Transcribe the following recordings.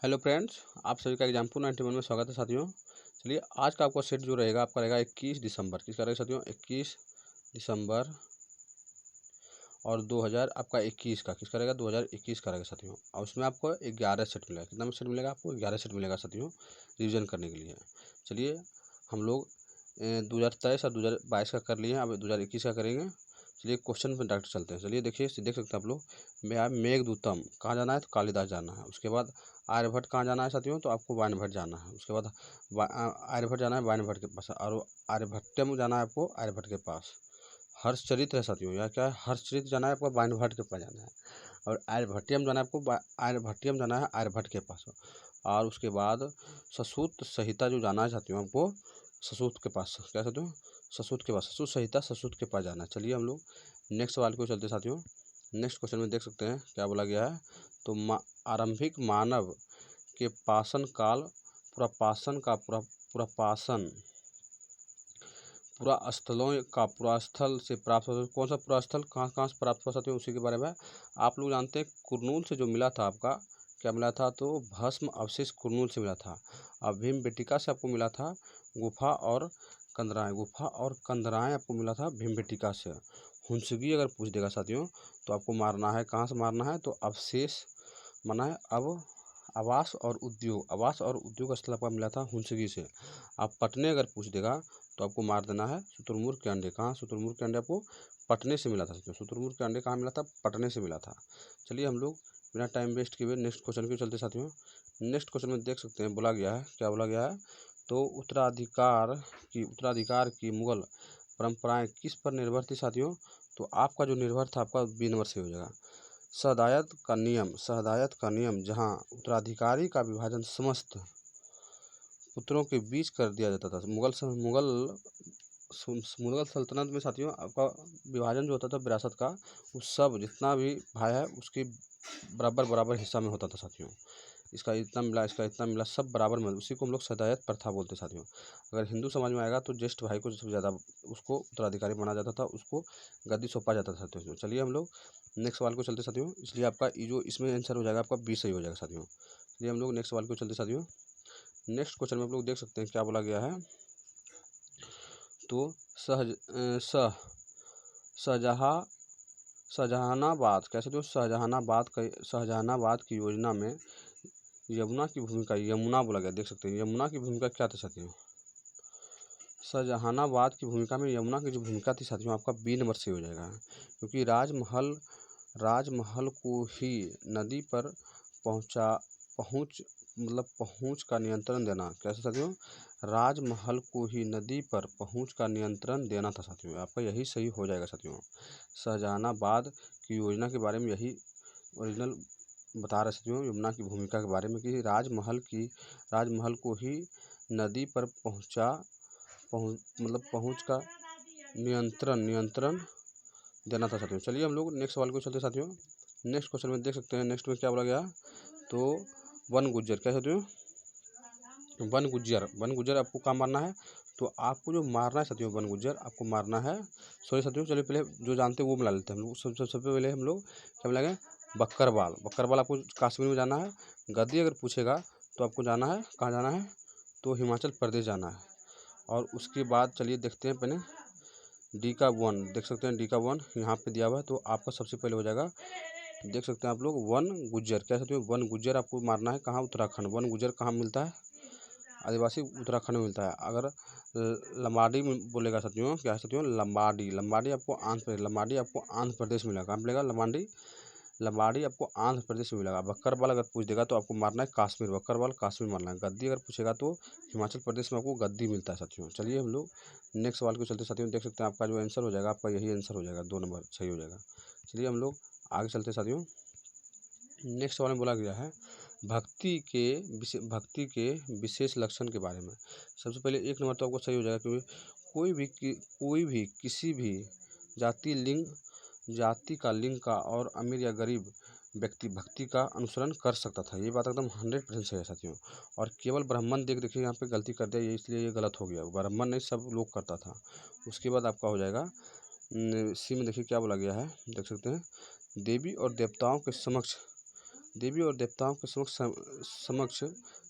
Hello friends, आप सभी का एग्जाम्पल 91 में स्वागत है साथियों। चलिए आज का आपका सेट जो रहेगा आपका रहेगा 21 दिसंबर। किसका रहेगा साथियों? 21 दिसंबर और 2000 आपका 21 का किसका रहेगा? 2021 का रहेगा साथियों। और उसमें आपको 11 सेट मिलेगा। कितना सेट मिलेगा आपको? 11 सेट मिलेगा साथियों, रिवीजन करने के लिए। चलिए हम लोग 2023 और 2022 का कर लिए हैं, अब 2021 का करेंगे। चलिए क्वेश्चन पर डायरेक्ट चलते हैं। चलिए देखिए, देख सकते हैं आप लोग। मेघदूतम कहाँ जाना है? तो कालिदास जाना है। उसके बाद आर्यभट्ट कहाँ जाना है साथियों? तो आपको वायनभट्ट जाना है। उसके बाद आर्यभट्ट जाना है वायनभट्ट के पास, और आर्यभट्टम जाना है आपको आर्यभट्ट के पास। हर्षचरित्र है साथियों, या क्या है? हर्षचरित्र जाना है आपको वायनभट्ट के पास जाना है। और आर्यभट्टियम जाना है आपको आर्यभट्टियम जाना है आर्यभट्ट के पास। और उसके बाद ससूत संहिता जो जाना है साथियों आपको ससूत के पास। क्या साथियों? ससूत के पास, ससूत संहिता ससूत के पास जाना है। चलिए हम लोग नेक्स्ट सवाल को चलते साथियों। नेक्स्ट क्वेश्चन में देख सकते हैं क्या बोला गया है। तो आरंभिक मानव के पाषण काल पुरास्थल से प्राप्त हो। कौन सा पुरास्थल कहाँ से प्राप्त हो सकते हैं उसी के बारे में आप लोग जानते हैं। कुरनूल से जो मिला था आपका, क्या मिला था? तो भस्म अवशेष कुरनूल से मिला था। अब भीमबेटिका से आपको मिला था गुफा और कंदराएं आपको मिला था भीमबेटिका से। हुंसगी अगर पूछ देगा साथियों तो आपको मारना है, कहाँ से मारना है? तो अवशेष माना है। अब आवास और उद्योग स्थल आपका मिला था हुंसगी से। आप पटने अगर पूछ देगा तो आपको मार देना है शुतुरमुर्ग के अंडे। कहाँ? शुतुरमुर्ग के अंडे आपको पटने से मिला था साथियों। शुतुरमुर्ग के अंडे कहाँ मिला था? पटने से मिला था। चलिए हम लोग बिना टाइम वेस्ट किए नेक्स्ट क्वेश्चन के चलते साथियों। नेक्स्ट क्वेश्चन में देख सकते हैं बोला गया है, क्या बोला गया है। तो उत्तराधिकार की मुगल परंपराएं किस पर निर्भर थी साथियों? तो आपका जो निर्भर था आपका बी नंबर से हो जाएगा। सहदायत का नियम, जहाँ उत्तराधिकारी का विभाजन समस्त पुत्रों के बीच कर दिया जाता था। मुगल सल्तनत में साथियों आपका विभाजन जो होता था विरासत का, उस सब जितना भी भाई है उसके बराबर हिस्सा में होता था साथियों। इसका इतना मिला, इसका इतना मिला, सब बराबर में, उसी को हम लोग सदायत प्रथा बोलते साथियों। अगर हिंदू समाज में आएगा तो ज्येष्ठ भाई को सबसे ज़्यादा उसको उत्तराधिकारी माना जाता था, उसको गद्दी सौंपा जाता था साथियों। चलिए हम लोग नेक्स्ट सवाल को चलते साथियों। इसलिए आपका जो इसमें आंसर हो जाएगा आपका 20 सही हो जाएगा साथियों। चलिए हम लोग नेक्स्ट सवाल को चलते साथियों। नेक्स्ट क्वेश्चन में आप लोग देख सकते हैं क्या बोला गया है। तो शाहजहानाबाद, कैसे? तो शाहजहानाबाद की योजना में यमुना की भूमिका, यमुना बोला गया, देख सकते हैं यमुना की भूमिका क्या थी साथियों। शाहजहानाबाद की भूमिका में यमुना की जो भूमिका थी साथियों आपका बी नंबर से हो जाएगा। क्योंकि राजमहल को ही नदी पर पहुंच का नियंत्रण देना। कैसे साथियों? राजमहल को ही नदी पर पहुंच का नियंत्रण देना था साथियों। आपका यही सही हो जाएगा साथियों। शाहजहानाबाद की योजना के बारे में यही ओरिजिनल बता रहे साथियों, यमुना की भूमिका के बारे में कि राजमहल को ही नदी पर पहुंच का नियंत्रण देना था साथियों। चलिए हम लोग नेक्स्ट सवाल को चलते साथियों। नेक्स्ट क्वेश्चन में देख सकते हैं, नेक्स्ट में क्या बोला गया। तो वन गुज्जर, क्या साथियों? वन गुज्जर आपको कहाँ मारना है? तो आपको जो मारना है साथियों वन गुज्जर आपको मारना है। सॉरी साथियों, चलिए पहले जो जानते हैं वो मिला लेते हैं हम लोग। सबसे पहले हम लोग क्या मिलाएंगे? बक्करवाल आपको कश्मीर में जाना है। गद्दी अगर पूछेगा तो आपको जाना है, कहाँ जाना है? तो हिमाचल प्रदेश जाना है। और उसके बाद चलिए देखते हैं पहले डी का वन, देख सकते हैं डी का वन यहाँ पे दिया हुआ है। तो आपका सबसे पहले हो जाएगा, देख सकते हैं आप लोग, वन गुज्जर। क्या सकते हैं? वन गुज्जर आपको मारना है। कहाँ? उत्तराखंड। वन गुज्जर कहाँ मिलता है? आदिवासी उत्तराखंड में मिलता है। अगर लंबाडी में बोलेगा साथियों, क्या है साथियों? लंबाडी आपको आंध्र प्रदेश मिलेगा। कहाँ मिलेगा? लंबाडी आपको आंध्र प्रदेश में मिलेगा। बक्करवाल अगर पूछ देगा तो आपको मारना है कश्मीर, बक्करवाल कश्मीर मारना है। गद्दी अगर पूछेगा तो हिमाचल प्रदेश में आपको गद्दी मिलता है साथियों। चलिए हम लोग नेक्स्ट सवाल को चलते साथियों। देख सकते हैं आपका जो आंसर हो जाएगा आपका यही आंसर हो जाएगा, 2 नंबर सही हो जाएगा। चलिए हम लोग आगे चलते साथियों। नेक्स्ट सवाल में बोला गया है भक्ति के विशेष लक्षण के बारे में। सबसे पहले 1 नंबर तो आपको सही हो जाएगा, क्योंकि कोई भी किसी भी जाति का, लिंग का और अमीर या गरीब व्यक्ति भक्ति का अनुसरण कर सकता था। ये बात एकदम 100% सही है साथियों। और केवल ब्राह्मण देखिए यहाँ पे गलती कर दिया, ये इसलिए ये गलत हो गया। ब्राह्मण नहीं, सब लोग करता था। उसके बाद आपका हो जाएगा सी में, देखिए क्या बोला गया है, देख सकते हैं देवी और देवताओं के समक्ष देवी और देवताओं के समक्ष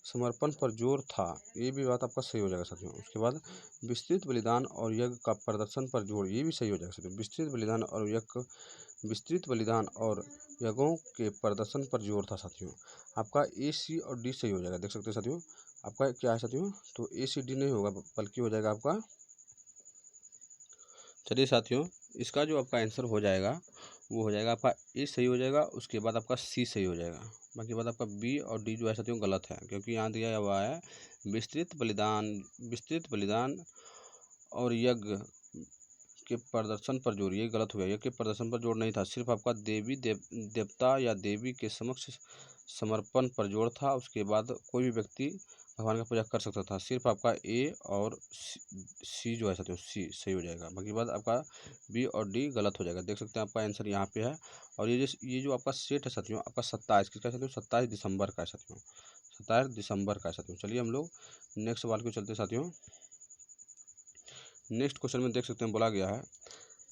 समर्पण पर जोर था, ये भी बात आपका सही हो जाएगा साथियों। उसके बाद विस्तृत बलिदान और यज्ञ का प्रदर्शन पर जोर, ये भी सही हो जाएगा साथियों। विस्तृत बलिदान और यज्ञों के प्रदर्शन पर जोर था साथियों। आपका ए, सी और डी सही हो जाएगा, देख सकते हैं साथियों। आपका क्या है साथियों, तो ए, सी, डी नहीं होगा, बल्कि हो जाएगा आपका, चलिए साथियों, इसका जो आपका आंसर हो जाएगा वो हो जाएगा आपका ए सही हो जाएगा, उसके बाद आपका सी सही हो जाएगा। बाकी बात आपका बी और डी जो है साथियों गलत है, क्योंकि यहाँ दिया हुआ है विस्तृत बलिदान और यज्ञ के प्रदर्शन पर जोर, ये गलत हो गया। यज्ञ के प्रदर्शन पर जोर नहीं था, सिर्फ आपका देवता या देवी के समक्ष समर्पण पर जोर था। उसके बाद कोई भी व्यक्ति भगवान का पूजा कर सकता था। सिर्फ आपका ए और सी जो है साथियों, सी सही हो जाएगा। बाकी बात आपका बी और डी गलत हो जाएगा, देख सकते हैं आपका आंसर यहाँ पे है। और ये जो आपका सेट है साथियों, आपका 27 किसका है साथियों, 27 दिसंबर का है साथियों, 27 दिसंबर का है साथियों। चलिए हम लोग नेक्स्ट सवाल को चलते साथियों। नेक्स्ट क्वेश्चन में देख सकते हैं बोला गया है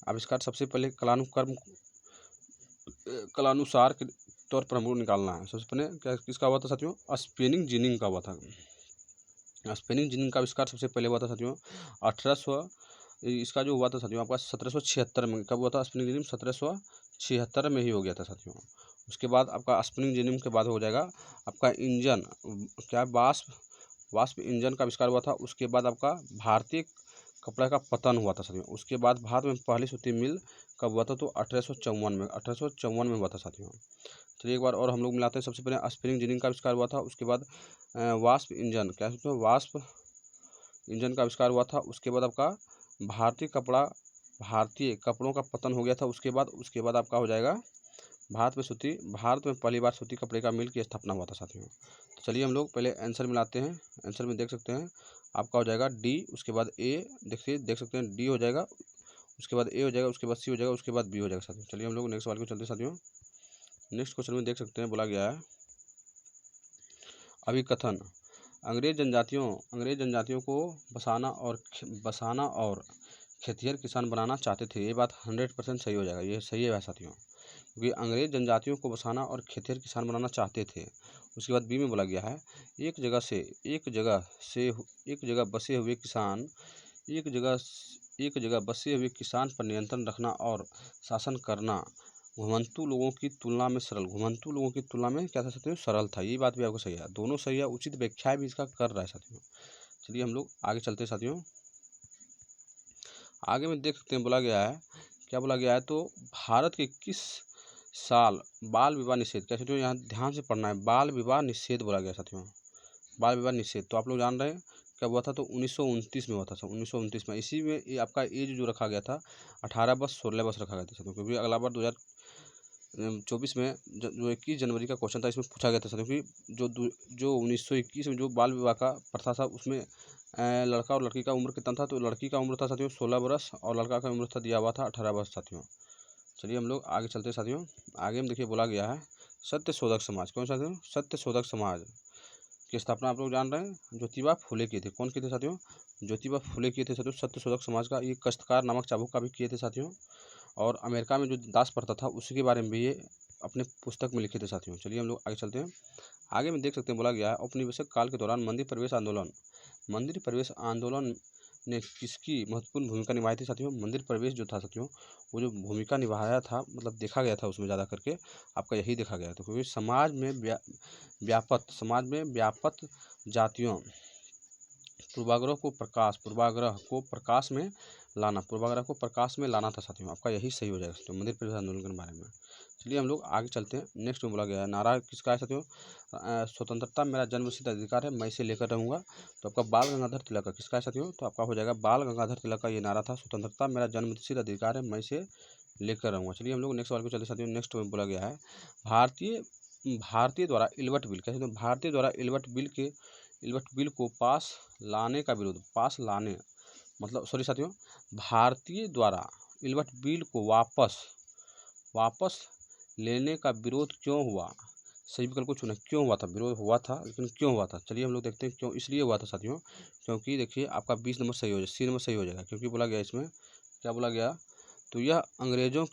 आविष्कार सबसे पहले कलानुसार के तौर पर हमको निकालना है। सबसे पहले क्या किसका हुआ था साथियों, स्पिनिंग जिनिंग का हुआ था। स्पिनिंग जिनिंग का आविष्कार सबसे पहले हुआ था साथियों 1800, इसका जो हुआ था साथियों आपका 1776 में। कब हुआ था स्पिनिंग जिनिंग, 1776 में ही हो गया था साथियों। उसके बाद आपका स्पिनिंग जिनिंग के बाद हो जाएगा आपका इंजन, क्या वाष्प इंजन का आविष्कार हुआ था। उसके बाद आपका भारतीय कपड़ा का पतन हुआ था साथियों। उसके बाद भारत में पहली सूती मिल कब हुआ था, तो 1854 में हुआ था साथियों। चलिए एक बार और हम लोग मिलाते हैं। सबसे पहले स्पिनिंग जिनिंग का आविष्कार हुआ था, उसके बाद वाष्प इंजन, क्या कहते हैं, वाष्प इंजन का आविष्कार हुआ था। उसके बाद आपका भारतीय कपड़ों का पतन हो गया था। उसके बाद आपका हो जाएगा भारत में पहली बार सूती कपड़े का मिल की स्थापना हुआ था साथियों। तो चलिए हम लोग पहले आंसर मिलाते हैं। आंसर में देख सकते हैं आपका हो जाएगा डी, उसके बाद ए, देख सकते हैं डी हो जाएगा, उसके बाद ए हो जाएगा, उसके बाद सी हो जाएगा, उसके बाद बी हो जाएगा साथियों। चलिए हम लोग नेक्स्ट सवाल को चलते साथियों। नेक्स्ट क्वेश्चन में देख सकते हैं बोला गया है अभिकथन, अंग्रेज जनजातियों को बसाना और खेतिहर किसान बनाना चाहते थे। ये बात 100% सही हो जाएगा, ये सही है साथियों, क्योंकि अंग्रेज जनजातियों को बसाना और खेतिहर किसान बनाना चाहते थे। उसके बाद बी में बोला गया है एक जगह बसे हुए किसान पर नियंत्रण रखना और शासन करना घुमंतू लोगों की तुलना में क्या था साथियों, सरल था। ये बात भी आपको सही है, दोनों सही है, उचित व्याख्या भी इसका कर रहा है साथियों। चलिए हम लोग आगे चलते हैं साथियों। आगे में देख सकते हैं बोला गया है, क्या बोला गया है, तो भारत के किस साल बाल विवाह निषेध, क्या साथियों यहाँ ध्यान से पढ़ना है, बाल विवाह निषेध बोला गया साथियों, बाल विवाह निषेध। तो आप लोग जान रहे हैं क्या हुआ था, तो 1929 में हुआ था। 1929 में इसी में ये आपका एज जो रखा गया था 18 वर्ष 16 वर्ष रखा गया था साथियों, क्योंकि अगला बार 2024 में जो 21 जनवरी का क्वेश्चन था इसमें पूछा गया था साथियों कि जो 1921 में जो बाल विवाह का प्रथा था उसमें लड़का और लड़की का उम्र कितना था, तो लड़की का उम्र था साथियों 16 वर्ष और लड़का का उम्र था दिया हुआ था 18 वर्ष साथियों। चलिए हम लोग आगे चलते साथियों। आगे में देखिए बोला गया है सत्य शोधक समाज, कौन सा साथियों, सत्य शोधक समाज की स्थापना आप लोग जान रहे हैं ज्योतिबा फुले किए थे। कौन किए थे साथियों, ज्योतिबा फुले किए थे साथियों सत्य शोधक समाज का। ये कष्टकार नामक चाबुक का भी किए थे साथियों। और अमेरिका में जो दास प्रथा था उसी के बारे में भी ये अपने पुस्तक में लिखे थे साथियों। चलिए हम लोग आगे चलते हैं। आगे में देख सकते हैं बोला गया है औपनिवेशिक काल के दौरान मंदिर प्रवेश आंदोलन ने किसकी महत्वपूर्ण भूमिका निभाई थी साथियों। मंदिर प्रवेश जो था साथियों, वो जो भूमिका निभाया था, मतलब देखा गया था उसमें ज़्यादा करके आपका यही देखा गया था, क्योंकि समाज में व्यापत जातियों पूर्वाग्रह को प्रकाश में लाना था साथियों। आपका यही सही हो जाएगा साथियों मंदिर प्रवेश आंदोलन के बारे में। चलिए हम लोग आगे चलते हैं। नेक्स्ट में बोला गया है नारा किसका है साथियों, स्वतंत्रता मेरा जन्मसिद्ध अधिकार है, मैं इसे लेकर रहूँगा। तो आपका बाल गंगाधर तिलक का किसका है साथियों, तो आपका हो जाएगा बाल गंगाधर तिलक का ये नारा था, स्वतंत्रता मेरा जन्मसिद्ध अधिकार है, मैं इसे लेकर रहूँगा। चलिए हम लोग नेक्स्ट सवाल को चलते साथियों। नेक्स्ट में बोला गया है भारतीय द्वारा इलवट बिल, कैसे तो भारतीय द्वारा इलवट बिल को पास लाने मतलब सॉरी साथियों, भारतीय द्वारा इलवट बिल को वापस लेने का विरोध क्यों हुआ, सही विकल्प को चुना। क्यों हुआ था, विरोध हुआ था लेकिन क्यों हुआ था, चलिए हम लोग देखते हैं क्यों इसलिए हुआ था साथियों। क्योंकि देखिए आपका 20 नंबर सही हो जाएगा, सी नंबर सही हो जाएगा, क्योंकि बोला गया इसमें क्या बोला गया, तो यह अंग्रेज़ों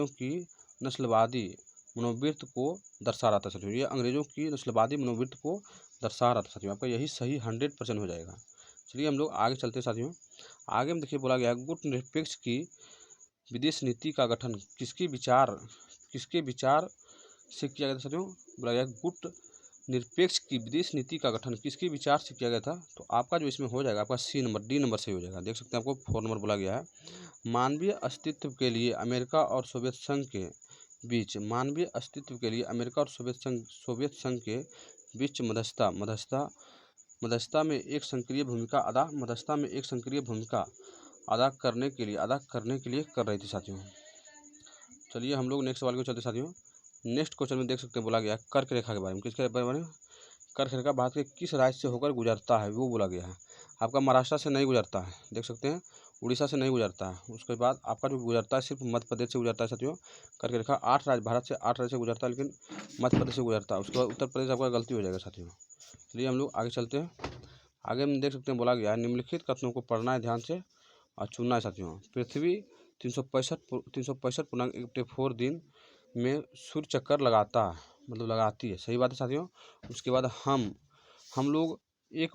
की नस्लवादी मनोवृत्ति को दर्शा रहा था साथियों। ये अंग्रेजों की नस्लवादी मनोवृत्ति को दर्शा रहा था साथियों। आपका यही सही 100% हो जाएगा। चलिए हम लोग आगे चलते साथियों। आगे में देखिए बोला गया है गुट निरपेक्ष की विदेश नीति का गठन किसके विचार से किया गया था साथियों। बोला गया गुट निरपेक्ष की विदेश नीति का गठन किसके विचार से किया गया था। तो आपका जो इसमें हो जाएगा आपका डी नंबर से हो जाएगा। देख सकते हैं आपको 4 नंबर बोला गया है मानवीय अस्तित्व के लिए अमेरिका और सोवियत संघ के बीच के बीच मध्यस्थता में एक सक्रिय भूमिका अदा करने के लिए कर रही थी साथियों। चलिए हम लोग नेक्स्ट सवाल को चलते साथियों। नेक्स्ट क्वेश्चन में देख सकते हैं बोला गया है कर्क रेखा के बारे में। किसके बारे में? कर्क रेखा भारत के किस राज्य से होकर गुजरता है वो बोला गया है। आपका महाराष्ट्र से नहीं गुजरता है, देख सकते हैं, उड़ीसा से नहीं गुजरता है। उसके बाद आपका जो गुजरता है सिर्फ मध्य प्रदेश से गुजरता है साथियों। कर्क रेखा 8 राज्य भारत से 8 राज्य से गुजरता है, लेकिन मध्य प्रदेश से गुजरता है। उसके बाद उत्तर प्रदेश आपका गलती हो जाएगा साथियों। चलिए हम लोग आगे चलते हैं। आगे हम देख सकते हैं बोला गया है निम्नलिखित कथनों को पढ़ना है ध्यान से और चुनना है साथियों। पृथ्वी 365.84 दिन में सूर्य चक्कर लगाती है, सही बात है साथियों। उसके बाद हम लोग एक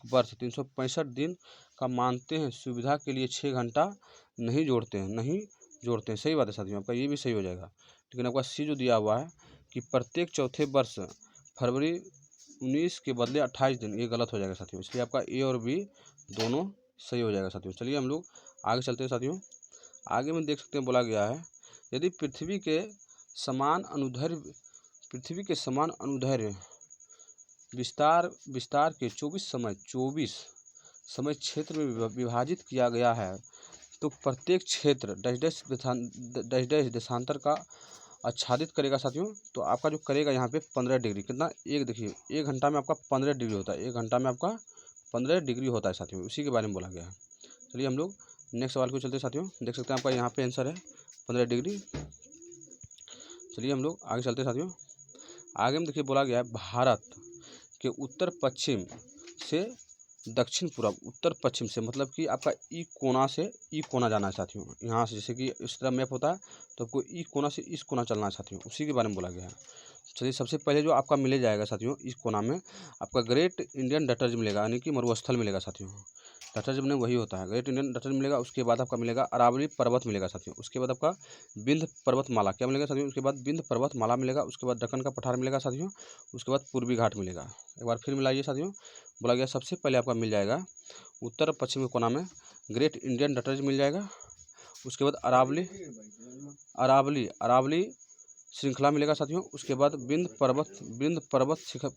वर्ष 365 दिन का मानते हैं, सुविधा के लिए 6 घंटा नहीं जोड़ते हैं, सही बात है साथियों। आपका ये भी सही हो जाएगा। लेकिन आपका सी जो दिया हुआ है कि प्रत्येक चौथे वर्ष फरवरी 19 के बदले 28 दिन, ये गलत हो जाएगा साथियों। इसलिए आपका ए और बी दोनों सही हो जाएगा साथियों। चलिए हम लोग आगे चलते हैं साथियों। आगे में देख सकते हैं बोला गया है यदि पृथ्वी के समान अनुदैर्ध्य विस्तार के 24 समय क्षेत्र में विभाजित किया गया है तो प्रत्येक क्षेत्र डैश देशांतर का आच्छादित करेगा साथियों। तो आपका जो करेगा यहाँ पे 15 डिग्री, कितना, एक देखिए 1 घंटा में आपका 15 डिग्री होता है, 1 घंटा में आपका 15 डिग्री होता है साथियों। उसी के बारे में बोला गया है। चलिए हम लोग नेक्स्ट सवाल को चलते हैं साथियों। देख सकते हैं आपका यहाँ पे आंसर है 15 डिग्री। चलिए हम लोग आगे चलते हैं साथियों। आगे में देखिए बोला गया है भारत के उत्तर पश्चिम से दक्षिण पूर्व, उत्तर पश्चिम से मतलब कि आपका ई कोना से ई कोना जाना है साथियों। यहाँ से जैसे कि इस तरह मैप होता है तो आपको ई कोना से इस कोना चलना है साथियों, उसी के बारे में बोला गया है। चलिए सबसे पहले जो आपका मिले जाएगा साथियों इस कोना में आपका ग्रेट इंडियन डटर्ज मिलेगा, यानी कि मरुस्थल मिलेगा साथियों। डटर्ज में वही होता है, ग्रेट इंडियन डटर्ज मिलेगा। उसके बाद आपका मिलेगा अरावली पर्वत मिलेगा साथियों। उसके बाद आपका विंध्य पर्वतमाला क्या मिलेगा साथियों। उसके बाद विंध्य पर्वतमाला मिलेगा। उसके बाद दक्कन का पठार मिलेगा साथियों। उसके बाद पूर्वी घाट मिलेगा। एक बार फिर मिलाइए साथियों। बोला गया सबसे पहले आपका मिल जाएगा उत्तर पश्चिमी कोना में ग्रेट इंडियन डटर्ज मिल जाएगा। उसके बाद अरावली श्रृंखला मिलेगा साथियों। उसके बाद विंध्य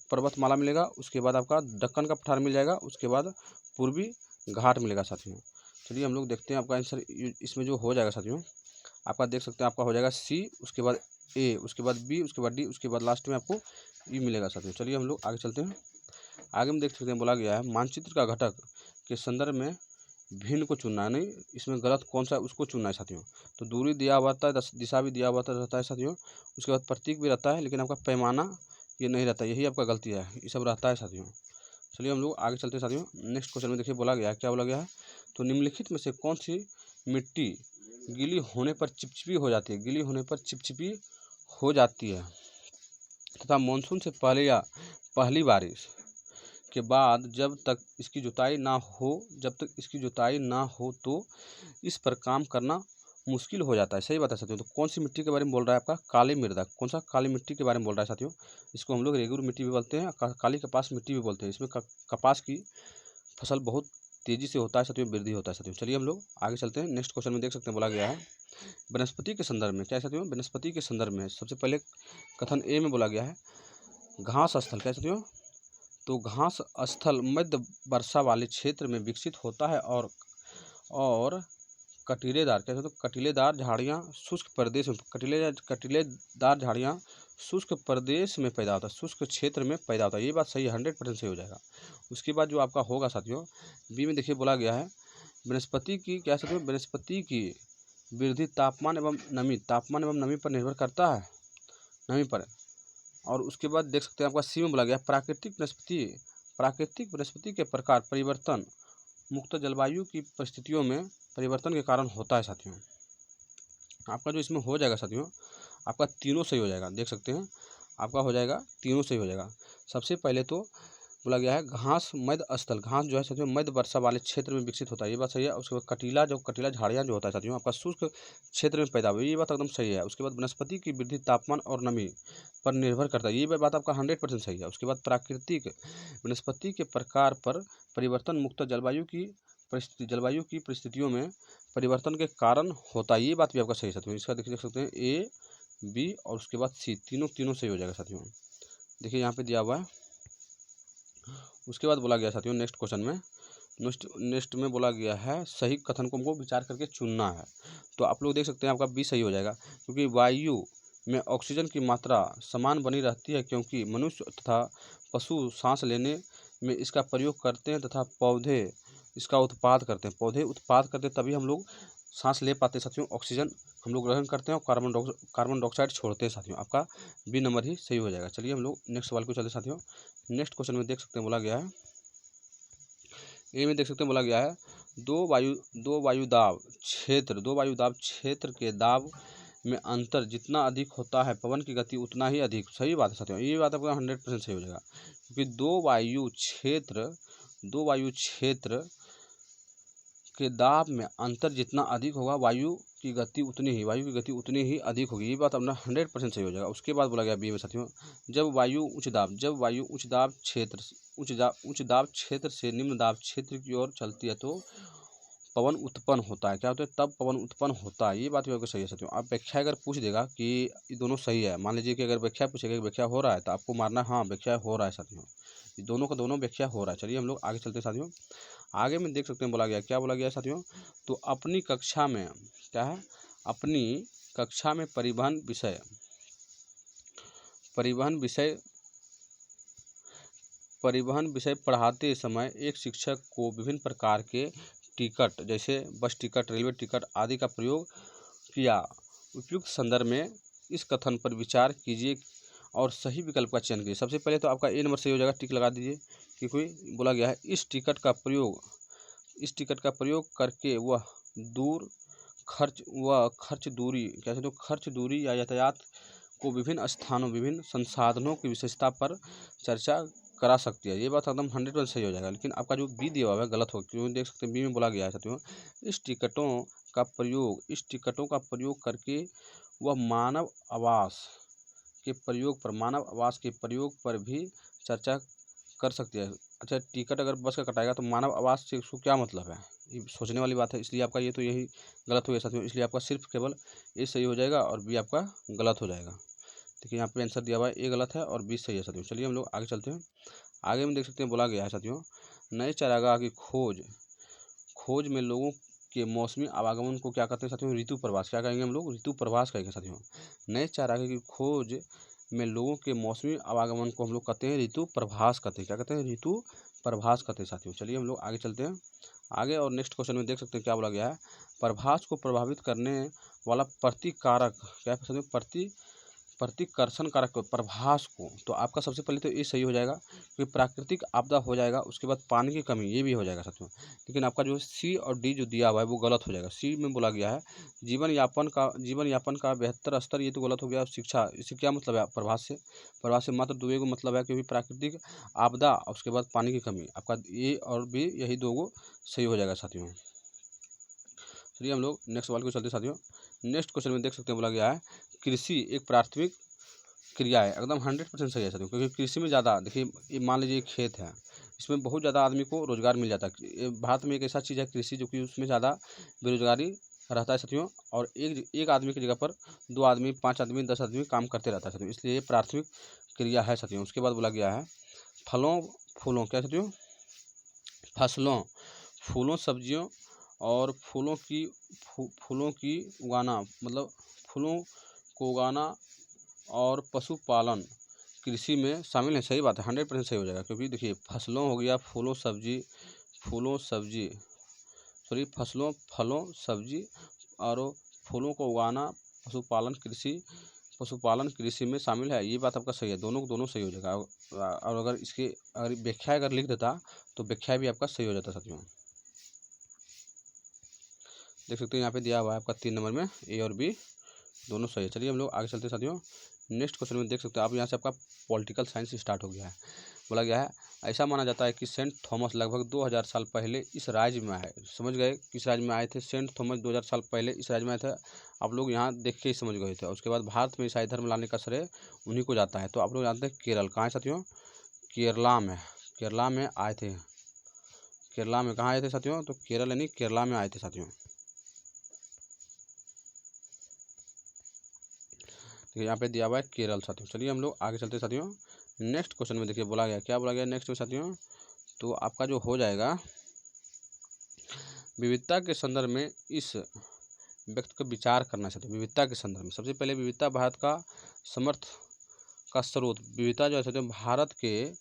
पर्वतमाला मिलेगा। उसके बाद आपका दक्कन का पठार मिल जाएगा। उसके बाद पूर्वी घाट मिलेगा साथियों। चलिए हम लोग देखते हैं आपका आंसर इसमें जो हो जाएगा साथियों। आपका देख सकते हैं आपका हो जाएगा सी, उसके बाद ए, उसके बाद बी, उसके बाद डी, उसके बाद लास्ट में आपको ई मिलेगा साथियों। चलिए हम लोग आगे चलते हैं। आगे में देख सकते हैं बोला गया है मानचित्र का घटक के संदर्भ में भिन्न को चुनना है, नहीं इसमें गलत कौन सा है उसको चुनना है साथियों। तो दूरी दिया हुआ था, दिशा भी दिया हुआ रहता है साथियों। उसके बाद प्रतीक भी रहता है, लेकिन आपका पैमाना ये नहीं रहता, यही आपका गलती है, ये सब रहता है साथियों। चलिए हम लोग आगे चलते हैं साथियों। नेक्स्ट क्वेश्चन में देखिए बोला गया है, क्या बोला गया है, तो निम्नलिखित में से कौन सी मिट्टी गीली होने पर चिपचिपी हो जाती है तथा मानसून से पहले या पहली बारिश के बाद जब तक इसकी जुताई ना हो तो इस पर काम करना मुश्किल हो जाता है, सही बात है साथियों। तो कौन सी मिट्टी के बारे में बोल रहा है आपका, काली मृदा। कौन सा, काली मिट्टी के बारे में बोल रहा है साथियों। इसको हम लोग रेगुर मिट्टी भी बोलते हैं, काली कपास मिट्टी भी बोलते हैं। इसमें कपास की फसल बहुत तेजी से होता है साथियों, वृद्धि होता है साथियों। चलिए हम लोग आगे चलते हैं। नेक्स्ट क्वेश्चन में देख सकते हैं बोला गया है वनस्पति के संदर्भ में, क्या है साथियों, वनस्पति के संदर्भ में सबसे पहले कथन ए में बोला गया है घास स्थल, क्या है साथियों, तो घास स्थल मध्य वर्षा वाले क्षेत्र में विकसित होता है और कटीलेदार, क्या तो कटीलेदार झाड़ियाँ शुष्क प्रदेश में कटीलेदार झाड़ियाँ शुष्क प्रदेश में पैदा होता है, शुष्क क्षेत्र में पैदा होता है। ये बात सही है, 100% सही हो जाएगा। उसके बाद जो आपका होगा साथियों बी में देखिए बोला गया है वनस्पति की, क्या साथियों, वनस्पति की वृद्धि तापमान एवं नमी पर निर्भर करता है, नमी पर। और उसके बाद देख सकते हैं आपका सी में बोला गया प्राकृतिक वनस्पति के प्रकार परिवर्तन मुक्त जलवायु की परिस्थितियों में परिवर्तन के कारण होता है साथियों। आपका जो इसमें हो जाएगा साथियों आपका तीनों सही हो जाएगा। देख सकते हैं आपका हो जाएगा, तीनों सही हो जाएगा। सबसे पहले तो बोला गया है घास मध्य स्थल, घास जो है साथियों मध्य वर्षा वाले क्षेत्र में विकसित होता है, ये बात सही है। उसके बाद कटीला झाड़ियाँ जो होता है साथियों आपका शुष्क क्षेत्र में पैदा हुई, ये बात एकदम सही है। उसके बाद वनस्पति की वृद्धि तापमान और नमी पर निर्भर करता है, ये बात आपका 100% सही है। उसके बाद प्राकृतिक वनस्पति के प्रकार पर परिवर्तन मुक्त जलवायु की परिस्थितियों में परिवर्तन के कारण होता है, ये बात भी आपका सही है साथियों। इसका देख सकते हैं ए, बी और उसके बाद सी, तीनों सही हो जाएगा साथियों। देखिए यहाँ पे दिया हुआ है। उसके बाद बोला गया साथियों नेक्स्ट क्वेश्चन में, नेक्स्ट में बोला गया है सही कथन को हमको विचार करके चुनना है। तो आप लोग देख सकते हैं आपका बी सही हो जाएगा, क्योंकि वायु में ऑक्सीजन की मात्रा समान बनी रहती है, क्योंकि मनुष्य तथा पशु सांस लेने में इसका प्रयोग करते हैं तथा पौधे इसका उत्पाद करते हैं। पौधे उत्पाद करते हैं तभी हम लोग सांस ले पाते हैं साथियों, ऑक्सीजन हम लोग ग्रहण करते हैं और कार्बन डाइऑक्साइड छोड़ते हैं साथियों। आपका बी नंबर ही सही हो जाएगा। चलिए हम लोग नेक्स्ट सवाल को चलते हैं साथियों। नेक्स्ट क्वेश्चन में देख सकते हैं बोला गया है, ए में देख सकते हैं बोला गया है दो वायुदाब क्षेत्र के दाब में अंतर जितना अधिक होता है पवन की गति उतना ही अधिक। सही बात है साथियों, ये बात आपका 100% सही हो जाएगा, क्योंकि दो वायु क्षेत्र के दाब में अंतर जितना अधिक होगा वायु की गति उतनी ही अधिक होगी, ये बात अपना 100% सही हो जाएगा। उसके बाद बोला गया बी में साथियों, जब वायु उच्च दाब क्षेत्र से निम्न दाब क्षेत्र की ओर चलती है तो पवन उत्पन्न होता है। क्या होता है? तब पवन उत्पन्न होता है, ये बात भी आपको सही है साथियों। आप व्याख्या अगर पूछ देगा कि ये दोनों सही है, मान लीजिए कि अगर व्याख्या पूछेगा कि व्याख्या हो रहा है, तो आपको मारना हाँ व्याख्या हो रहा है साथियों, ये दोनों का दोनों व्याख्या हो रहा है। चलिए हम लोग आगे चलते हैं साथियों। आगे में देख सकते हैं बोला गया, क्या बोला गया है साथियों, तो अपनी कक्षा में क्या है, अपनी कक्षा में परिवहन विषय पढ़ाते समय एक शिक्षक को विभिन्न प्रकार के टिकट जैसे बस टिकट, रेलवे टिकट आदि का प्रयोग किया। उपयुक्त संदर्भ में इस कथन पर विचार कीजिए और सही विकल्प का चयन कीजिए। सबसे पहले तो आपका ए नंबर सही हो जाएगा, टिक लगा दीजिए, क्योंकि बोला गया है इस टिकट का प्रयोग करके वह खर्च दूरी या यातायात को विभिन्न संसाधनों की विशेषता पर चर्चा करा सकती है। ये बात एकदम 100% सही हो जाएगा। लेकिन आपका जो बी दिया हुआ है गलत हो, क्योंकि देख सकते हैं बी में बोला गया है साथियों, इस टिकटों का प्रयोग करके वह मानव आवास के प्रयोग पर भी चर्चा कर सकती है। अच्छा, टिकट अगर बस का कटाएगा तो मानव आवास से उसको क्या मतलब है, ये सोचने वाली बात है। इसलिए आपका ये तो यही गलत हो गया साथियों, इसलिए आपका सिर्फ केवल ए सही हो जाएगा और बी आपका गलत हो जाएगा। देखिए यहाँ पे आंसर दिया हुआ है, ए गलत है और बी सही है साथियों। चलिए हम लोग आगे चलते हैं। आगे में देख सकते हैं बोला गया है साथियों, नए चारागाह की खोज में लोगों के मौसमी आवागमन को क्या कहते हैं साथियों, ऋतु प्रवास। क्या कहेंगे हम लोग, ऋतु प्रवास कहेंगे साथियों। नए चारागाह की खोज में लोगों के मौसमी आवागमन को हम लोग कहते हैं ऋतु प्रवास कहते हैं। क्या कहते हैं, ऋतु प्रवास कहते हैं साथियों। चलिए हम लोग आगे चलते हैं आगे, और नेक्स्ट क्वेश्चन में देख सकते हैं क्या बोला गया है, प्रवास को प्रभावित करने वाला प्रतिकारक क्या है साथियों, प्रतिकर्षण कारक प्रभास को। तो आपका सबसे पहले तो ये सही हो जाएगा, क्योंकि प्राकृतिक आपदा हो जाएगा। उसके बाद पानी की कमी, ये भी हो जाएगा साथियों। लेकिन आपका जो सी और डी जो दिया हुआ है वो गलत हो जाएगा। सी में बोला गया है जीवन यापन का बेहतर स्तर, ये तो गलत हो गया। शिक्षा, इससे क्या मतलब है, प्रभास से मात्र दो को मतलब है, क्योंकि प्राकृतिक आपदा और उसके बाद पानी की कमी। आपका ए और बी यही दो सही हो जाएगा साथियों। चलिए हम लोग नेक्स्ट सवाल को चलते साथियों। नेक्स्ट क्वेश्चन में देख सकते हैं बोला गया है कृषि एक प्राथमिक क्रिया है। एकदम 100% सही है साथियों, क्योंकि कृषि में ज़्यादा देखिए, मान लीजिए खेत है, इसमें बहुत ज़्यादा आदमी को रोजगार मिल जाता है। भारत में एक ऐसा चीज़ है कृषि, जो कि उसमें ज़्यादा बेरोजगारी रहता है साथियों, और एक आदमी की जगह पर 2 आदमी, 5 आदमी, 10 आदमी काम करते रहता है साथियों, इसलिए ये प्राथमिक क्रिया है साथियों। उसके बाद बोला गया है फूलों क्या साथियों, फूलों सब्जियों और फूलों की उगाना, मतलब फूलों को उगाना और पशुपालन कृषि में शामिल है। सही बात है, 100% सही हो जाएगा, क्योंकि देखिए फसलों हो गया, फलों सब्जी और फूलों को उगाना, पशुपालन कृषि में शामिल है। ये बात आपका सही है, दोनों सही हो जाएगा। और अगर इसके व्याख्या अगर लिख देता तो व्याख्या भी आपका सही हो जाता साथियों। देख सकते हैं यहाँ पे दिया हुआ है आपका 3 नंबर में ए और बी दोनों सही है। चलिए हम लोग आगे चलते हैं साथियों। नेक्स्ट क्वेश्चन में देख सकते हैं आप, यहाँ से आपका पॉलिटिकल साइंस स्टार्ट हो गया है। बोला गया है ऐसा माना जाता है कि सेंट थॉमस लगभग 2000 साल पहले इस राज्य में आए। समझ गए किस राज्य में आए थे? सेंट थॉमस 2000 साल पहले इस राज्य में आए थे। आप लोग यहाँ देख के ही समझ गए थे। उसके बाद भारत में ईसाई धर्म लाने का श्रेय उन्हीं को जाता है। तो आप लोग जानते हैं केरल कहाँ है साथियों? केरला में, केरला में आए थे। केरला में कहाँ आए थे साथियों? तो केरल यानी केरला में आए थे साथियों। देखिए यहाँ पे दिया हुआ है केरल साथियों। चलिए हम लोग आगे चलते साथियों। नेक्स्ट क्वेश्चन में देखिए बोला गया, क्या बोला गया नेक्स्ट में साथियों? तो आपका जो हो जाएगा विविधता के संदर्भ में इस व्यक्ति को विचार करना चाहते हैं। विविधता के संदर्भ में सबसे पहले विविधता भारत का समर्थ का स्रोत, विविधता जो है साथियों भारत के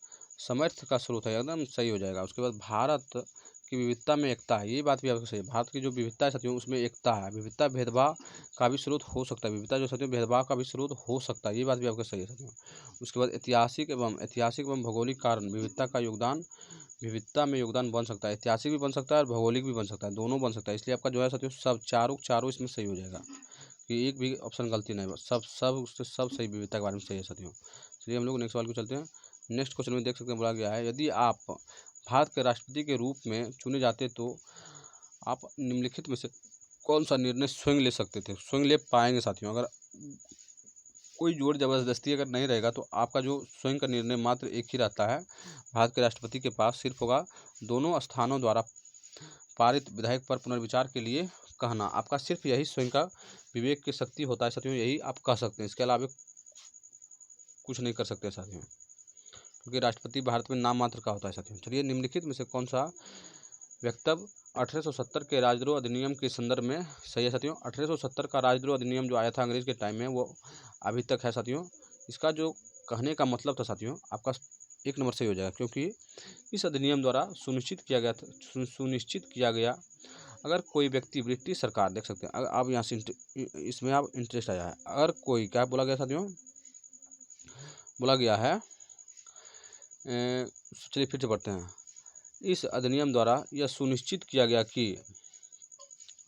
समर्थ का स्रोत है, एकदम सही हो जाएगा। उसके बाद भारत की विविधता में एकता है, ये बात भी आपको सही है। भारत की जो विविधता है साथियों उसमें एकता है। विविधता भेदभाव का भी स्रोत हो सकता है, विविधता जो साथियों भेदभाव का भी स्रोत हो सकता है, ये बात भी आपको सही है साथियों। उसके बाद ऐतिहासिक एवं भौगोलिक कारण विविधता का योगदान, विविधता में योगदान बन सकता है। ऐतिहासिक भी बन सकता है और भौगोलिक भी बन सकता है, दोनों बन सकता है। इसलिए आपका जो है साथियों सब चारों इसमें सही हो जाएगा, कि एक भी ऑप्शन गलती नहीं, सब सही विविधता के बारे में सही है साथियों। चलिए हम लोग नेक्स्ट सवाल को चलते हैं। नेक्स्ट क्वेश्चन में देख सकते हैं बोला गया है यदि आप भारत के राष्ट्रपति के रूप में चुने जाते तो आप निम्नलिखित में से कौन सा निर्णय स्वयं ले सकते थे, स्वयं ले पाएंगे साथियों? अगर कोई जोर जबरदस्ती अगर नहीं रहेगा तो आपका जो स्वयं का निर्णय मात्र एक ही रहता है। भारत के राष्ट्रपति के पास सिर्फ होगा दोनों स्थानों द्वारा पारित विधेयक पर पुनर्विचार के लिए कहना। आपका सिर्फ यही स्वयं का विवेक की शक्ति होता है साथियों, यही आप कह सकते हैं। इसके अलावा कुछ नहीं कर सकते साथियों, क्योंकि राष्ट्रपति भारत में नाम मात्र का होता है साथियों। चलिए निम्नलिखित में से कौन सा वक्तव्य 1870 के राजद्रोह अधिनियम के संदर्भ में सही है साथियों? 1870 का राजद्रोह अधिनियम जो आया था अंग्रेज के टाइम में वो अभी तक है साथियों। इसका जो कहने का मतलब था साथियों आपका 1 नंबर सही हो जाएगा, क्योंकि इस अधिनियम द्वारा सुनिश्चित किया गया अगर कोई व्यक्ति ब्रिटिश सरकार, देख सकते हैं अब यहाँ से इसमें आप इंटरेस्ट आया है। अगर कोई, क्या बोला गया साथियों? बोला गया है, चलिए फिर से पढ़ते हैं। इस अधिनियम द्वारा यह सुनिश्चित किया गया कि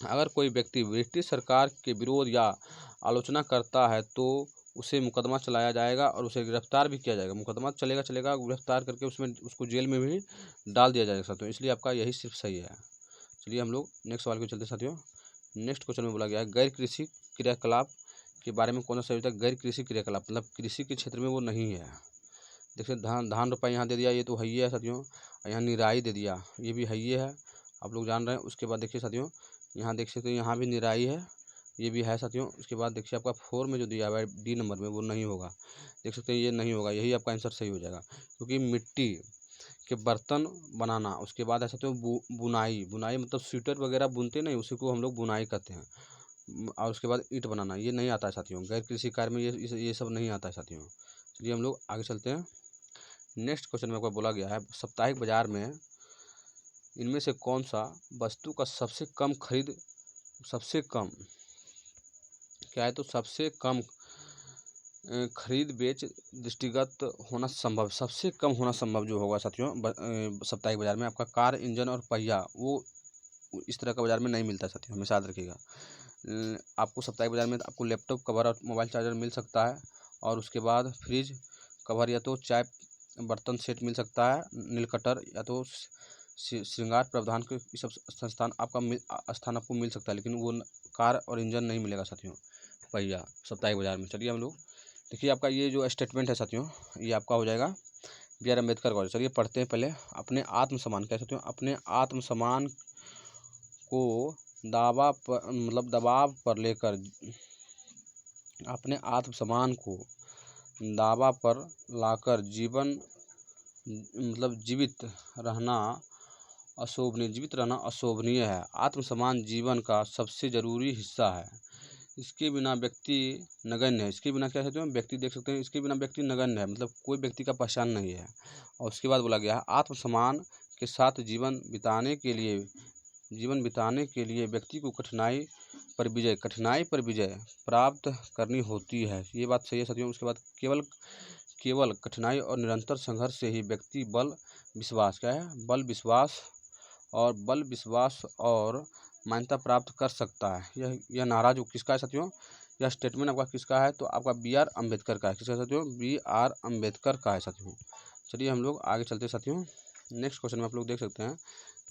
अगर कोई व्यक्ति ब्रिटिश सरकार के विरोध या आलोचना करता है तो उसे मुकदमा चलाया जाएगा और उसे गिरफ्तार भी किया जाएगा। मुकदमा चलेगा, गिरफ्तार करके उसको जेल में भी डाल दिया जाएगा साथियों। इसलिए आपका यही सिर्फ सही है। चलिए हम लोग नेक्स्ट सवाल को चलते साथियों। नेक्स्ट क्वेश्चन में बोला गया है गैर कृषि क्रियाकलाप के बारे में कौन सा सही होता है? गैर कृषि क्रियाकलाप मतलब कृषि के क्षेत्र में वो नहीं है। देखिए धान रोपाई यहाँ दे दिया, ये तो है ही है साथियों। यहाँ निराई दे दिया, ये भी है ही है, आप लोग जान रहे हैं। उसके बाद देखिए साथियों यहाँ देख सकते हैं, यहाँ भी निराई है, ये भी है साथियों। उसके बाद देखिए आपका 4 में जो दिया हुआ है डी नंबर में वो नहीं होगा, देख सकते हैं ये नहीं होगा, यही आपका आंसर सही हो जाएगा। क्योंकि मिट्टी के बर्तन बनाना, उसके बाद ऐसा तो बुनाई मतलब स्वेटर वगैरह बुनते नहीं, उसी को हम लोग बुनाई कहते हैं। और उसके बाद ईंट बनाना, ये नहीं आता है साथियों। गैर कृषि कार्य में ये सब नहीं आता है साथियों। चलिए हम लोग आगे चलते हैं। नेक्स्ट क्वेश्चन में आपको बोला गया है साप्ताहिक बाजार में इनमें से कौन सा वस्तु का सबसे कम क्या है? तो सबसे कम खरीद बेच दृष्टिगत होना संभव, सबसे कम होना संभव जो होगा साथियों साप्ताहिक बाजार में आपका कार, इंजन और पहिया, वो इस तरह का बाजार में नहीं मिलता साथियों, हमेशा याद रखिएगा। आपको साप्ताहिक बाजार में आपको लैपटॉप कवर और मोबाइल चार्जर मिल सकता है, और उसके बाद फ्रिज कवर या तो चाय बर्तन सेट मिल सकता है, नील कटर या तो श्रृंगार प्रावधान के सब स्थान आपको मिल सकता है, लेकिन वो कार और इंजन नहीं मिलेगा साथियों पहिया साप्ताहिक बाजार में। चलिए हम लोग देखिए आपका ये जो स्टेटमेंट है साथियों ये आपका हो जाएगा BR अम्बेडकर कॉलेज। चलिए पढ़ते हैं पहले। अपने आत्मसम्मान, क्या साथियों? अपने आत्मसम्मान को दबाव पर लेकर, अपने आत्मसम्मान को दावा पर लाकर जीवित रहना अशोभनीय है। आत्मसम्मान जीवन का सबसे जरूरी हिस्सा है, इसके बिना व्यक्ति नगण्य है। इसके बिना क्या कहते हैं व्यक्ति, देख सकते हैं इसके बिना व्यक्ति नगण्य है, मतलब कोई व्यक्ति का पहचान नहीं है। और उसके बाद बोला गया है आत्मसम्मान के साथ जीवन बिताने के लिए व्यक्ति को कठिनाई पर विजय प्राप्त करनी होती है, ये बात सही है साथियों। उसके बाद केवल कठिनाई और निरंतर संघर्ष से ही व्यक्ति बल विश्वास और मान्यता प्राप्त कर सकता है। यह नारा जो किसका है साथियों? यह स्टेटमेंट आपका किसका है, तो आपका बी आर अम्बेडकर का है। किसका साथियों, बी आर अम्बेडकर का है साथियों। चलिए हम लोग आगे चलते साथियों। नेक्स्ट क्वेश्चन में आप लोग देख सकते हैं,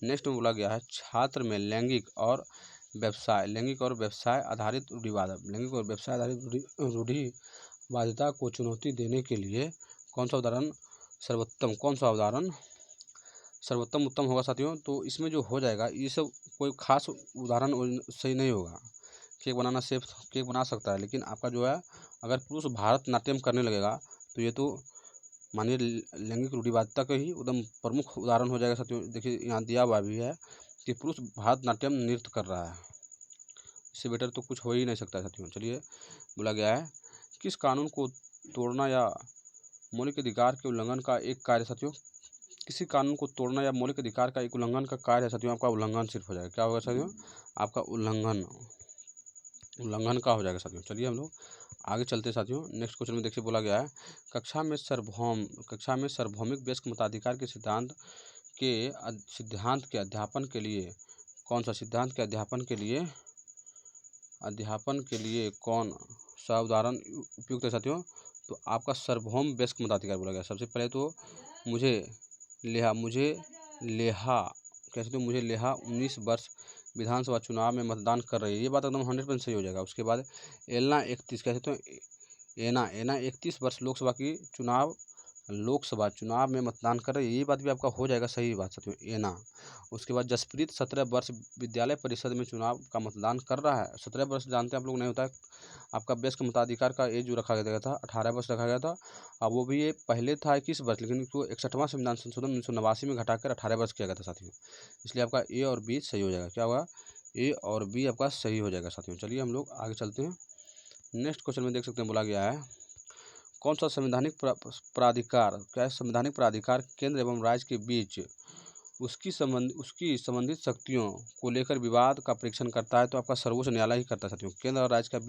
नेक्स्ट में बोला गया है छात्र में लैंगिक और व्यवसाय आधारित रूढ़िवादिता को चुनौती देने के लिए कौन सा उदाहरण सर्वोत्तम उत्तम होगा साथियों। तो इसमें जो हो जाएगा, ये सब कोई खास उदाहरण सही नहीं होगा। केक बना सकता है, लेकिन आपका जो है अगर पुरुष भारतनाट्यम करने लगेगा तो ये तो मानिए लैंगिक रूढ़िवादिता का ही एकदम प्रमुख उदाहरण हो जाएगा साथियों। देखिए यहाँ दिया हुआ भी है कि पुरुष भारतनाट्यम नृत्य कर रहा है, इससे बेटर तो कुछ हो ही नहीं सकता साथियों। चलिए बोला गया है किस कानून को तोड़ना या मौलिक अधिकार के उल्लंघन का एक कार्य साथियों। किसी कानून को तोड़ना या मौलिक अधिकार का एक उल्लंघन का कार्य है साथियों। आपका उल्लंघन सिर्फ हो जाएगा, क्या होगा साथियों, आपका उल्लंघन का हो जाएगा साथियों। चलिए हम लोग आगे चलते साथियों। नेक्स्ट क्वेश्चन में देखिए बोला गया है कक्षा में सार्वभौमिक वयस्क मताधिकार के सिद्धांत के अध्यापन के लिए कौन सा उदाहरण उपयुक्त है साथियों। तो आपका सार्वभौम वयस्क मताधिकार बोला गया। सबसे पहले तो मुझे लेहा 19 वर्ष विधानसभा चुनाव में मतदान कर रही है, ये बात एकदम 100% सही हो जाएगा। उसके बाद एना 31 कहते तो एना 31 वर्ष लोकसभा चुनाव में मतदान कर रही है, ये बात भी आपका हो जाएगा सही बात साथियों, एना। उसके बाद जसप्रीत 17 वर्ष विद्यालय परिषद में चुनाव का मतदान कर रहा है। 17 वर्ष जानते हैं आप लोग नहीं होता है, आपका वयस्क मताधिकार का एज जो रखा गया था 18 वर्ष रखा गया था। अब वो भी ये पहले था 21 वर्ष, लेकिन इसको 61वां संविधान संशोधन 1989 में घटाकर 18 वर्ष किया गया था साथियों। इसलिए आपका ए और बी सही हो जाएगा। क्या होगा, ए और बी आपका सही हो जाएगा साथियों। चलिए हम लोग आगे चलते हैं। नेक्स्ट क्वेश्चन में देख सकते हैं बोला गया है कौन सा संवैधानिक प्राधिकार केंद्र एवं राज्य के बीच उसकी संबंधित शक्तियों को लेकर विवाद का परीक्षण करता है। तो आपका सर्वोच्च न्यायालय ही करता है साथियों। केंद्र और राज्य के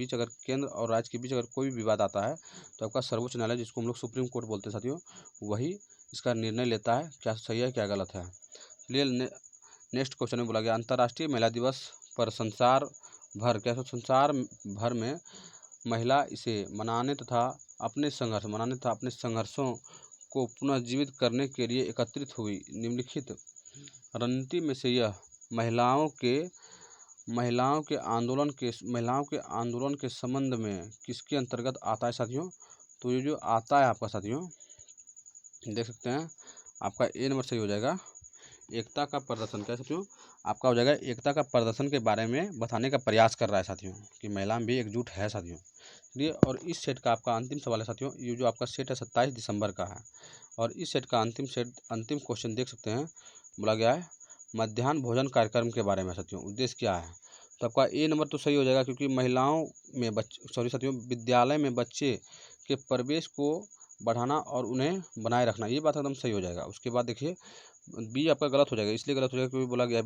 बीच अगर कोई भी विवाद आता है तो आपका सर्वोच्च न्यायालय, जिसको हम लोग सुप्रीम कोर्ट बोलते हैं साथियों, वही इसका निर्णय लेता है क्या सही है क्या गलत है। चलिए नेक्स्ट क्वेश्चन में बोला गया अंतर्राष्ट्रीय महिला दिवस पर संसार भर में महिला इसे मनाने तथा अपने संघर्षों को पुनर्जीवित करने के लिए एकत्रित हुई निम्नलिखित रणनीति में से यह महिलाओं के आंदोलन के संबंध में किसके अंतर्गत आता है साथियों। तो ये जो आता है आपका साथियों देख सकते हैं, आपका ए नंबर सही हो जाएगा। एकता का प्रदर्शन, क्या साथियों, आपका हो जाएगा एकता का प्रदर्शन के बारे में बताने का प्रयास कर रहा है साथियों कि महिला भी एकजुट है साथियों। चलिए और इस सेट का आपका अंतिम सवाल है साथियों। ये जो आपका सेट है 27 दिसंबर का है, और इस सेट का अंतिम क्वेश्चन देख सकते हैं। बोला गया है मध्याह्न भोजन कार्यक्रम के बारे में साथियों, उद्देश्य क्या है। तो आपका ए नंबर तो सही हो जाएगा, क्योंकि विद्यालय में बच्चे के प्रवेश को बढ़ाना और उन्हें बनाए रखना, ये बात एकदम सही हो जाएगा। उसके बाद देखिए बी आपका गलत हो जाएगा, इसलिए गलत हो जाएगा क्योंकि बोला गया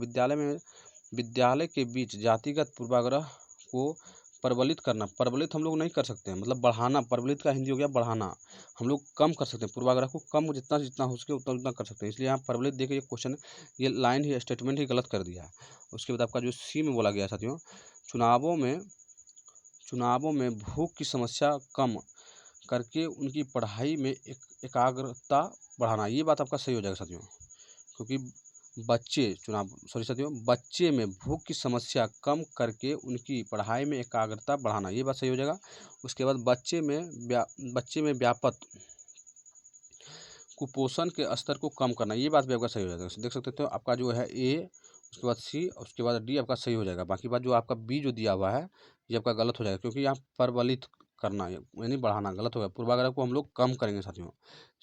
विद्यालय के बीच जातिगत पूर्वाग्रह को प्रबलित करना। प्रबलित हम लोग नहीं कर सकते हैं, मतलब बढ़ाना, प्रबलित का हिंदी हो गया बढ़ाना। हम लोग कम कर सकते हैं, पूर्वाग्रह को कम जितना हो सके उतना कर सकते हैं। इसलिए यहाँ प्रबलित देखिए क्वेश्चन, ये लाइन ही स्टेटमेंट ही गलत कर दिया है। उसके बाद आपका जो सी में बोला गया साथियों चुनावों में भूख की समस्या कम करके उनकी पढ़ाई में एकाग्रता बढ़ाना, ये बात आपका सही हो जाएगा साथियों। क्योंकि बच्चे में भूख की समस्या कम करके उनकी पढ़ाई में एकाग्रता बढ़ाना, ये बात सही हो जाएगा। उसके बाद बच्चे में व्यापक कुपोषण के स्तर को कम करना, ये बात भी आपका सही हो जाएगा। देख सकते हो आपका जो है ए, उसके बाद सी, उसके बाद डी आपका सही हो जाएगा। बाकी बात जो आपका बी जो दिया हुआ है ये आपका गलत हो जाएगा, क्योंकि यहाँ प्रबलित करना यानी बढ़ाना गलत हो गया। पूर्वाग्रह को हम लोग कम करेंगे साथियों।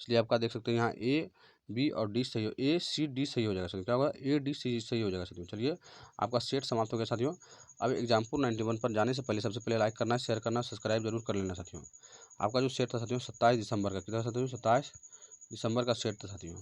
इसलिए आपका देख सकते हैं यहाँ ए, बी और डी सही हो, ए सी डी सही हो जाएगा साथियों। क्या होगा, ए डी सी सही हो जाएगा साथियों। चलिए आपका सेट समाप्त हो गया साथियों। अब एग्जाम्पल 91 पर जाने से पहले सबसे पहले लाइक करना, शेयर करना, सब्सक्राइब जरूर कर लेना साथियों। आपका जो सेट था साथियों 27 दिसंबर का, कितना साथियों 27 दिसंबर का सेट था साथियों।